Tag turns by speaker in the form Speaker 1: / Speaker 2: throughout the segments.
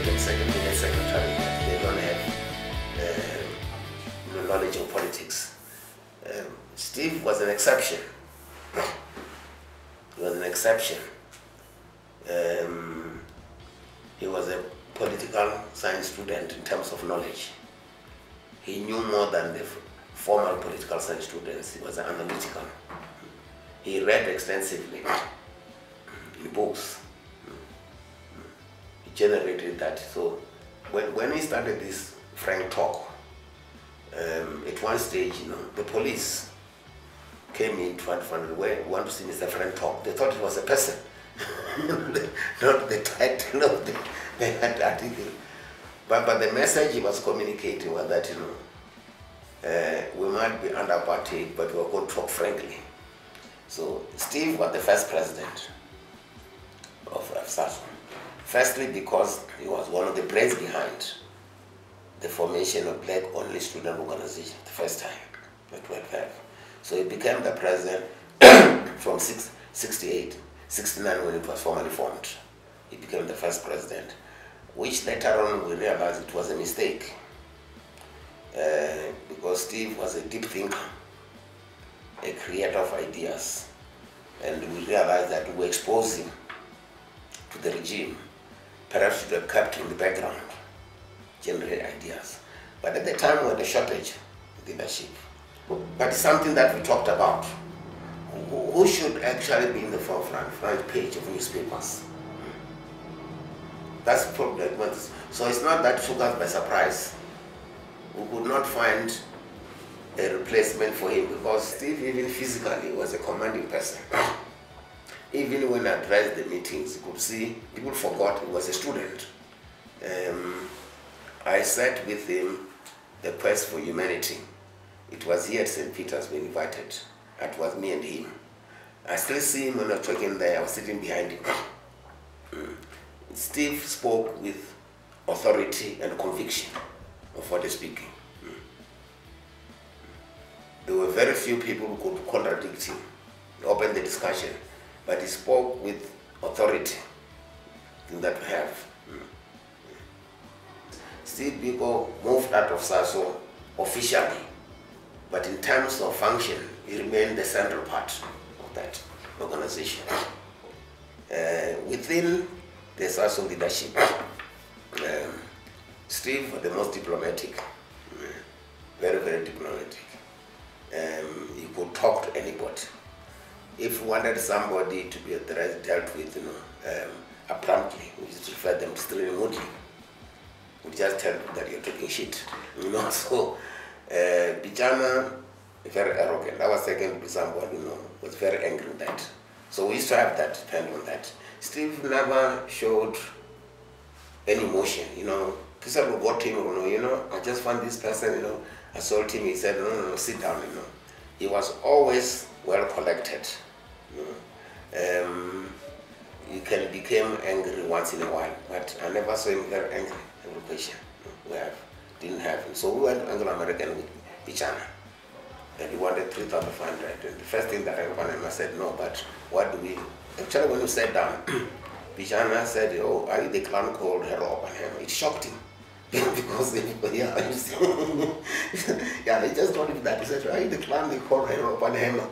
Speaker 1: second secretary, they don't have knowledge of politics. Steve was an exception. He was an exception. He was a political science student in terms of knowledge. He knew more than the formal political science students. He was analytical. He read extensively in books. He generated that. So when he started this frank talk, at one stage, the police came in to find where we want to see Mr. Frank talk. They thought it was a person, not the title of the article. But the message he was communicating was that, we might be under apartheid, but we're going to talk frankly. So Steve was the first president of SASO. Firstly, because he was one of the brains behind the formation of black-only student organization the first time, at 12. So he became the president from 68, 69 when it was formally formed. He became the first president, which later on we realized it was a mistake. Because Steve was a deep thinker, a creator of ideas, and we realized that we were exposing to the regime. Perhaps we should have kept in the background, generate ideas. But at the time we had a shortage of leadership. But it's something that we talked about. Who should actually be in the front page of newspapers? That's the problem. So it's not that it took us by surprise. We could not find a replacement for him because Steve, even physically, was a commanding person. Even when I addressed the meetings, you could see people forgot he was a student. I sat with him, the Quest for Humanity. It was here at St. Peter's we invited. That was me and him. I still see him when I was talking there. I was sitting behind him. Steve spoke with authority and conviction of what he's speaking. There were very few people who could contradict him, open the discussion, but he spoke with authority that we have. Steve Biko moved out of SASO officially, but in terms of function, he remained the central part of that organization. Within the SASO leadership, Steve was the most diplomatic, very, very diplomatic. He could talk to anybody. If you wanted somebody to be dealt with, abruptly, we just refer them to extremely moodily. We just tell them that you're talking shit, So, Bijana, very arrogant. I was taken to be somebody, was very angry with that. So we used to have that, depend on that. Steve never showed any emotion, People would go to him, I just found this person, I told him, he said, no, sit down, He was always well collected. He can become angry once in a while, but I never saw him very angry every question. Didn't have him. So we went to Anglo-American with Bichana, and he wanted 3,500. And the first thing that I wanted him, I said, no, but what do we do? Actually, when we sat down, Bichana said, oh, are you the clan called Hero Oppenheimer? It shocked him. Because he just told him that. He said, are you the clan they called Hero Oppenheimer?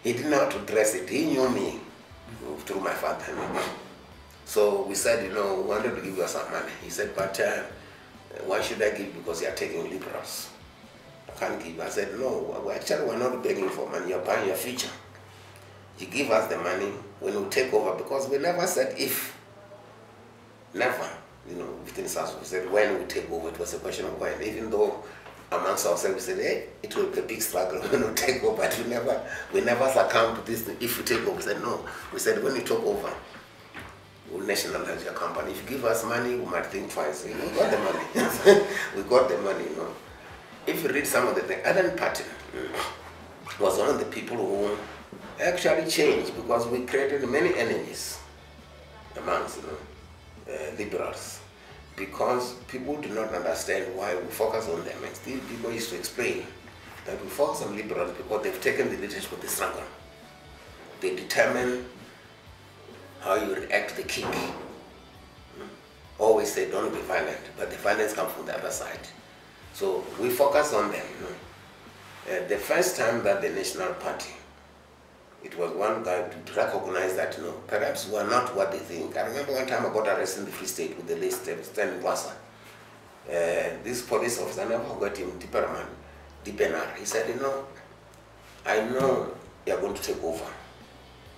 Speaker 1: He didn't know how to dress it. He knew me through my father. So we said, we wanted to give you some money. He said, but why should I give? Because you are taking liberals. I can't give. I said, no, actually we're not begging for money. You're buying your future. You give us the money when we take over, because we never said if. Never. Within SASO, we said when we take over. It was a question of when. Even though amongst ourselves we said, hey, it will be a big struggle when we take over, but we never succumbed to this. If we take over, we said no. We said when we took over, we'll nationalize your company. If you give us money, we might think twice. We got the money. We got the money. If you read some of the things, Alan Patton was one of the people who actually changed, because we created many enemies amongst liberals, because people do not understand why we focus on them. And still people used to explain that we focus on liberals because they've taken the leadership of the struggle. They determine how you react to the king. Always say don't be violent, but the violence comes from the other side. So we focus on them. The first time that the National Party, it was one guy to recognize that perhaps we are not what they think. I remember one time I got arrested in the Free State with the late Stanley Gwasa. This police officer, I never forgot him, Dipenar. He said, I know you are going to take over,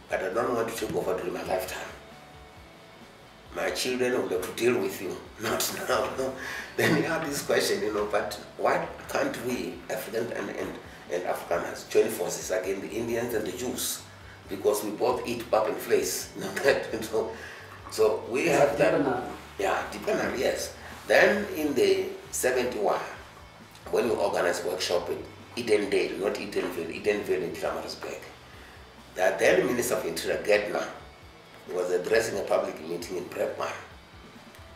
Speaker 1: but I don't want to take over during my lifetime. My children will have to deal with you, not now. Then you have this question, but why can't we, Africans and Afrikaners, join forces against the Indians and the Jews? Because we both eat pap and flesh. So we have that. Yeah, Dipenar, yes. Then in the 71, when we organized a workshop in Edendale, not Edenville, Edenville in Pietermaritzburg, the then Minister of Interior, Gedna, was addressing a public meeting in Brakpan.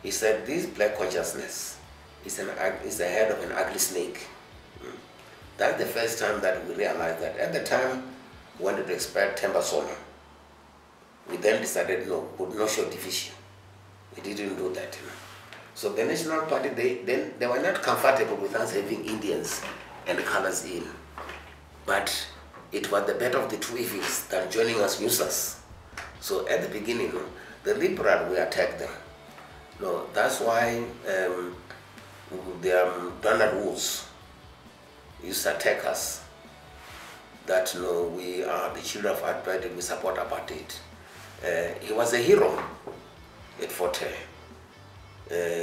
Speaker 1: He said, this black consciousness is the head of an ugly snake. That's the first time that we realized that. At the time, we wanted to expel Thembasona. We then decided, no, would not show division. We didn't do that. So the National Party, they were not comfortable with us having Indians and colors in. But it was the better of the two evils than joining us users. So at the beginning, the liberal, we attacked them. No, that's why the Donald Woods used to attack us. That we are the children of apartheid, we support apartheid. He was a hero at Fort Hare.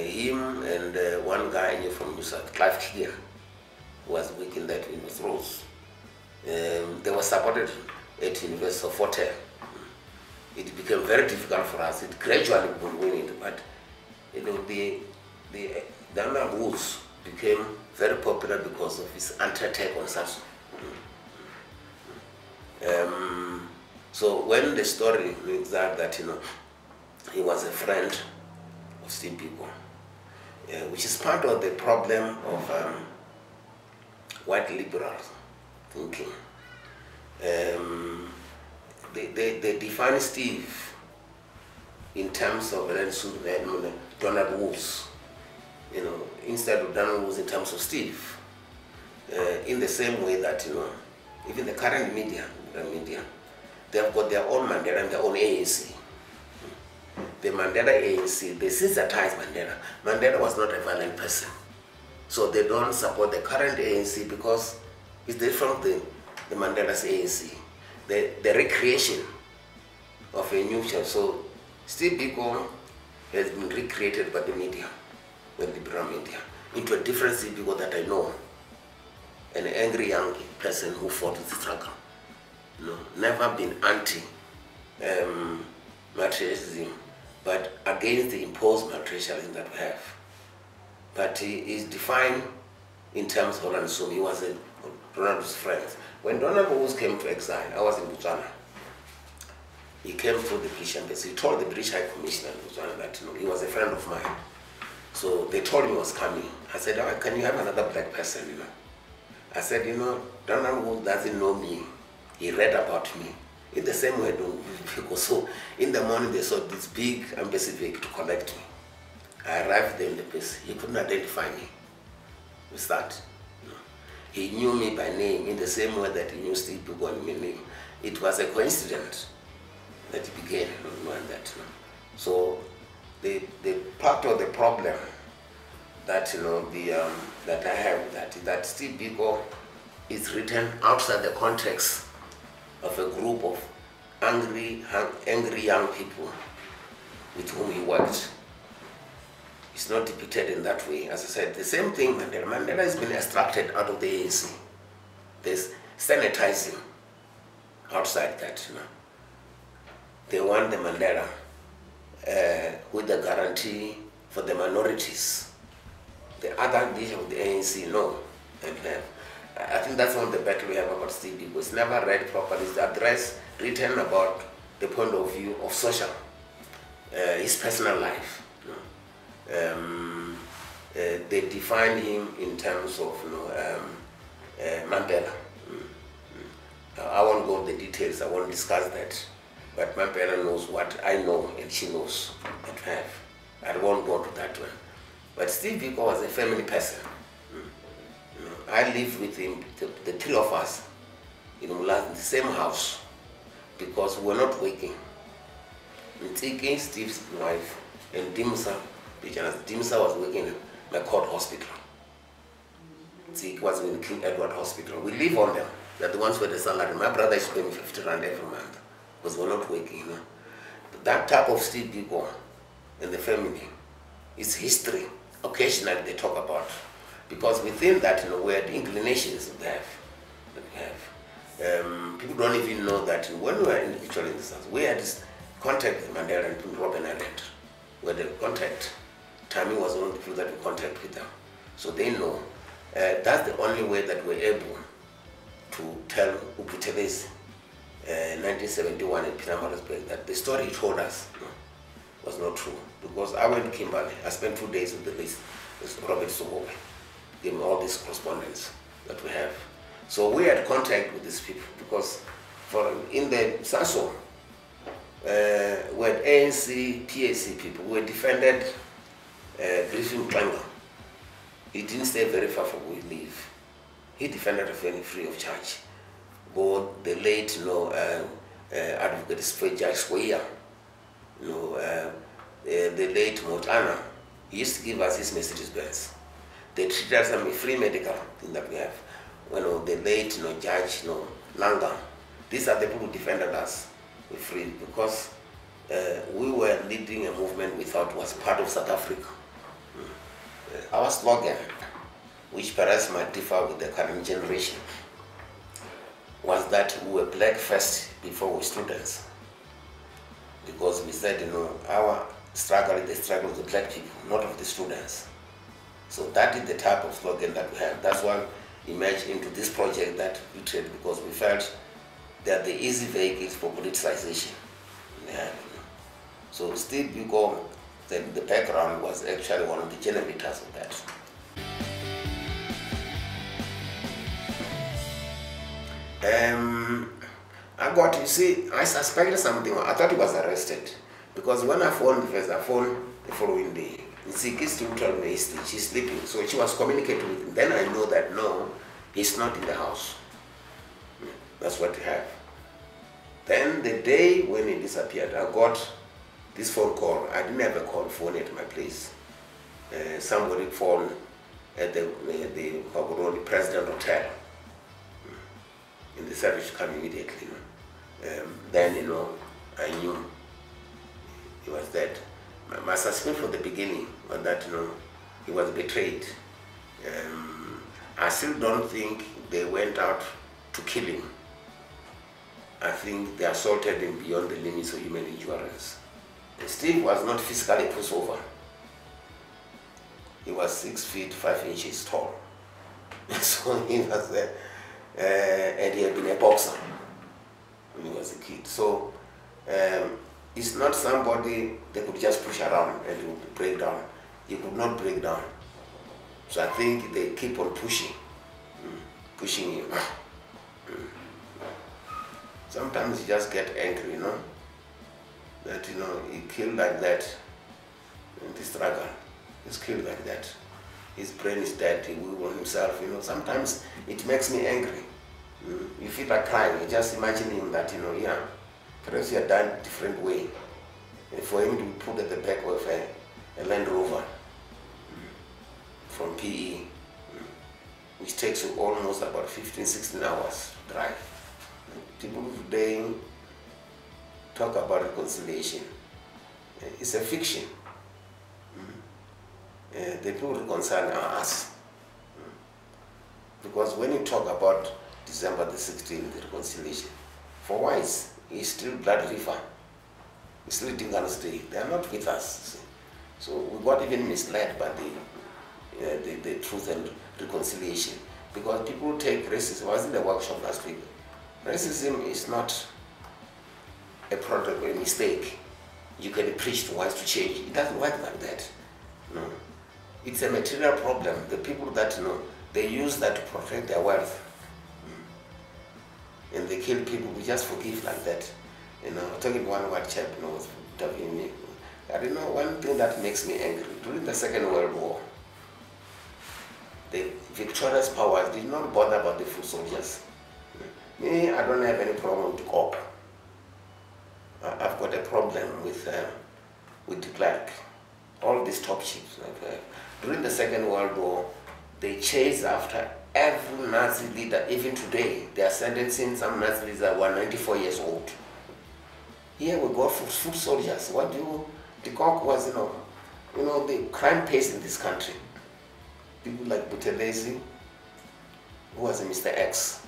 Speaker 1: Him and one guy from USA, Clive Kier, was weak in that in his roles. They were supported at University of Fort Hare. It became very difficult for us. It gradually would win it, but the Donald Woods became very popular because of his anti-attack on such. So when the story is that he was a friend of Steve Biko, which is part of the problem of white liberals thinking. They define Steve in terms of Donald Woods, instead of Donald Woods in terms of Steve. In the same way that even the current media, they've got their own Mandela and their own ANC. The Mandela ANC, they sensitize Mandela. Mandela was not a violent person, so they don't support the current ANC because it's different than the Mandela's ANC. The recreation of a new child. So Steve Biko has been recreated by the media, the liberal media, into a different Steve Biko that I know. An angry young person who fought with the struggle. Never been anti-matriarchalism, but against the imposed matriarchalism that we have. But he is defined in terms of Donald Sumi. He was Donald's friend. When Donald Woods came to exile, I was in Botswana. He came through the British embassy. He told the British High Commissioner in Botswana that he was a friend of mine. So they told him he was coming. I said, oh, can you have another black person? I said, Donald Woods doesn't know me. He read about me. In the same way, because so in the morning they saw this big embassy vehicle to collect me. I arrived there in the place. He couldn't identify me. With that. He knew me by name in the same way that he knew Steve Biko and my name. It was a coincidence that he began knowing that. So the part of the problem that that I have that Steve Biko is written outside the context of a group of angry young people with whom he worked. It's not depicted in that way. As I said, the same thing, Mandela has been extracted out of the ANC. There's sanitizing outside that. They want the Mandela with the guarantee for the minorities. The other division of the ANC, no. And I think that's one of the battle we have about Steve Biko. It's never read properly. It's address written about the point of view of social, his personal life. They define him in terms of Mandela. I won't go into the details, I won't discuss that. But Mandela knows what I know and she knows that we have. I won't go to that one. But Steve Biko was a family person. I lived with him, the three of us, in the same house, because we were not working. Ntiki, Steve's wife, and Dimsa was working in the court hospital. Ntiki was in King Edward Hospital. We live on them. They're the ones with the salary. My brother used to pay me 50 rand every month because we're not working. But that type of Steve Biko in the family is history. Occasionally they talk about, because within that, we had inclinations that we have. People don't even know that when we were individually in this house, we had this contact with Mandela and Robin Island. We had the contact. Tammy was one of the people that we contact with them. So they know. That's the only way that we're able to tell Uputelezi 1971 in Pietermaritzburg that the story he told us was not true. Because I went to Kimberley, I spent 2 days with the list, with Robert Sogobe, gave me all this correspondence that we have. So we had contact with these people because in the Sasso, we had ANC, PAC people who had defended Griffin Klanga. He didn't stay very far from where we live. He defended Afeni free of charge. But the late, Advocate Judge Square, the late Motana, he used to give us his Mercedes Benz. They treated us as a free medical thing that we have. The late Judge Langa, these are the people who defended us with free because we were leading a movement we thought was part of South Africa. Our slogan, which perhaps might differ with the current generation, was that we were black first before we were students. Because we said, our struggle is the struggle of the black people, not of the students. So that is the type of slogan that we have. That's why we emerged into this project that we trade, because we felt that the easy vehicles for politicization. So Steve Biko, the background was actually one of the generators of that. I suspected something. I thought he was arrested. Because when I phoned the following day. Nziki still told me she's sleeping. So she was communicating with him. Then I know that no, he's not in the house. That's what we have. Then the day when he disappeared, I got this phone call. I didn't have a phone at my place. Somebody phoned at the President Hotel. And they said we should come immediately. Then, I knew he was dead. My suspicion from the beginning was that, he was betrayed. I still don't think they went out to kill him. I think they assaulted him beyond the limits of human endurance. Steve was not physically a pushover. He was 6 feet 5 inches tall. So he was there. And he had been a boxer when he was a kid. So it's not somebody they could just push around and he would break down. He could not break down. So I think they keep on pushing him. Sometimes you just get angry, that he killed like that in the struggle. He's killed like that. His brain is dead, he will on himself, Sometimes it makes me angry. You feel like crying, you just imagine him that, perhaps he had done a different way. And for him to be put at the back of a Land Rover from PE, which takes you almost about 15, 16 hours drive. People today talk about reconciliation. It's a fiction. The people reconcile are us. Because when you talk about December the 16th, the reconciliation, for whites, it's still Blood River. It's still Dinganos Day. They are not with us. See? So we got even misled by the truth and reconciliation. Because people take racism. I was in the workshop last week. Racism is not a product or a mistake. You can preach to whites to change. It doesn't work like that. No. It's a material problem. The people that they use that to protect their wealth. And they kill people, we just forgive like that. Talking to one white chap, was interviewing me. And you know, one thing that makes me angry, during the Second World War, the victorious powers did not bother about the foot soldiers. Me, I don't have any problem with COP. I've got a problem with de Klerk. All these top chiefs. During the Second World War, they chased after every Nazi leader. Even today, they are sentencing some Nazi leaders that were 94 years old. Here we got foot soldiers. What do you? De Klerk was, you know, the crime pace in this country. People like Buthelezi, who was a Mr. X.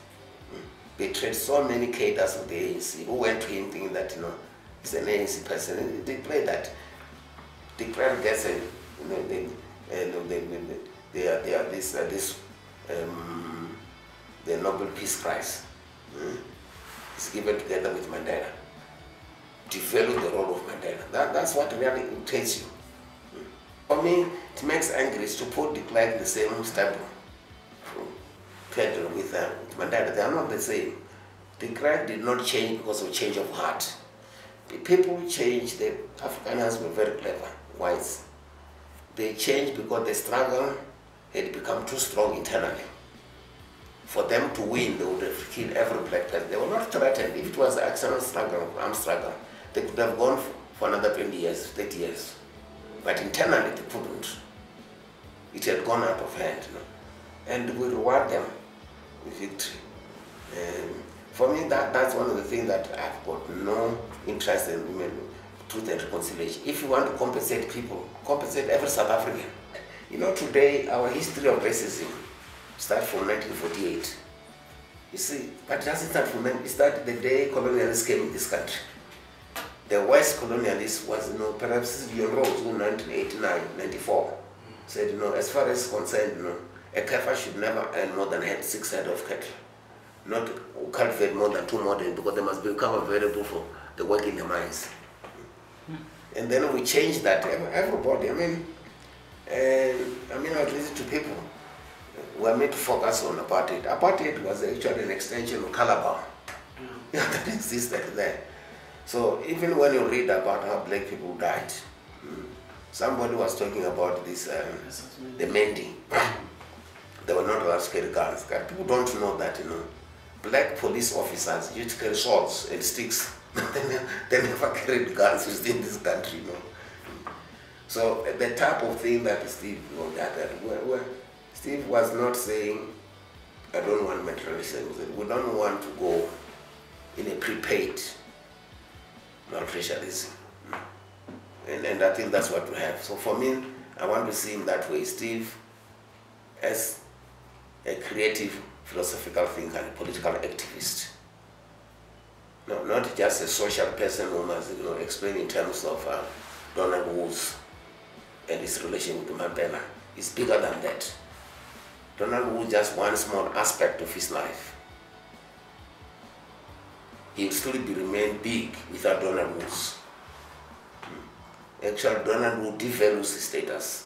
Speaker 1: They trained so many cadres of the ANC who went to him thinking that, you know, he's an ANC person. They play that. The crowd gets a, you know, the Nobel Peace Prize. It's given together with Mandela. Develop the role of Mandela. That's what really irritates you. For me, it makes angry is to put de Klerk in the same stable with Mandela. They are not the same. De Klerk did not change because of change of heart. The people changed. The Afrikaners were very clever, whites. They changed because the struggle had become too strong internally. For them to win, they would have killed every black person. They were not threatened. If it was an external struggle, armed struggle, they could have gone for another 20 years, 30 years. But internally, they couldn't. It had gone out of hand. You know? And we reward them with victory. For me, that's one of the things that I've got no interest in, truth and reconciliation. If you want to compensate people, compensate every South African. You know, today, our history of racism starts from 1948. You see, but it doesn't start from it started the day colonialists came in this country. The West colonialist was, you know, perhaps Leon Rose in 1989, 94, said, you know, as far as concerned, you know, a Kafir should never earn more than 6 head of cattle, not cultivate more than 2 modern, because they must become available for the work in the mines. And then we changed that. Everybody, I mean, I was listening to people who are made to focus on apartheid. Apartheid was actually an extension of Calabar. Yeah, that existed there. So even when you read about how black people died, somebody was talking about this, the mending. They were not allowed to carry guns. People don't know that, you know. Black police officers used to carry swords and sticks. They never carried guns within this country, you know. So the type of thing that Steve where Steve was not saying, I don't want materialism. We don't want to go in a prepaid malracialism. And I think that's what we have. So for me, I want to see him that way. Steve as a creative, philosophical thinker and political activist. No, not just a social person who must, you know, explain in terms of Donald Woods and his relation with Mandela. It's bigger than that. Donald Woods just one small aspect of his life. He will still remain big without Donald Woods. Actually, Donald Woods devalues his status.